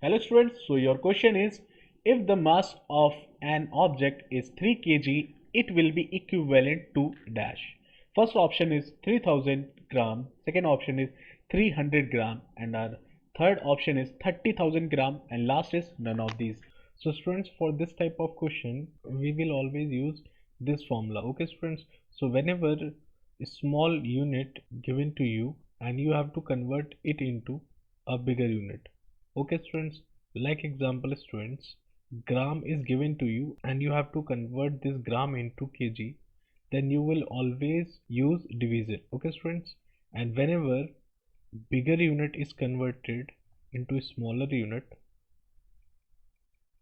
Hello students, so your question is, if the mass of an object is 3 kg, it will be equivalent to dash. First option is 3000 gram, second option is 300 gram, and our third option is 30,000 gram, and last is none of these. So students, for this type of question, we will always use this formula. Okay students, so whenever a small unit given to you and you have to convert it into a bigger unit. Okay students, like example students, gram is given to you and you have to convert this gram into kg, then you will always use division. Okay students, and whenever bigger unit is converted into a smaller unit,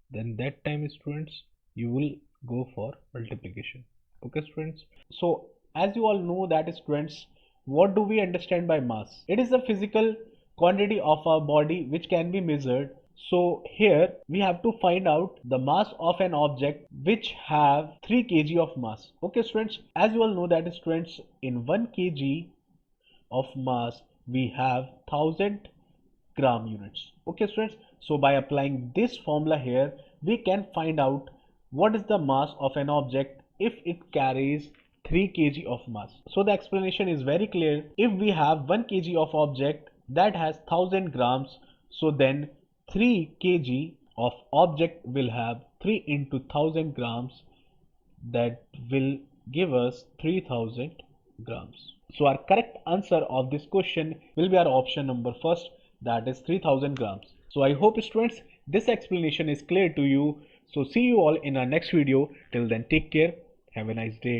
then that time students you will go for multiplication. Okay students, so as you all know that students, what do we understand by mass? It is a physical quantity of our body which can be measured. So here we have to find out the mass of an object which have 3 kg of mass. Okay students, as you all know that students, in 1 kg of mass we have 1000 gram units. Okay students, so by applying this formula here, we can find out what is the mass of an object if it carries 3 kg of mass. So the explanation is very clear. If we have 1 kg of object that has 1000 grams, so then 3 kg of object will have 3 into 1000 grams, that will give us 3000 grams. So our correct answer of this question will be our option number first, that is 3000 grams. So I hope students this explanation is clear to you. So see you all in our next video. Till then, take care. Have a nice day.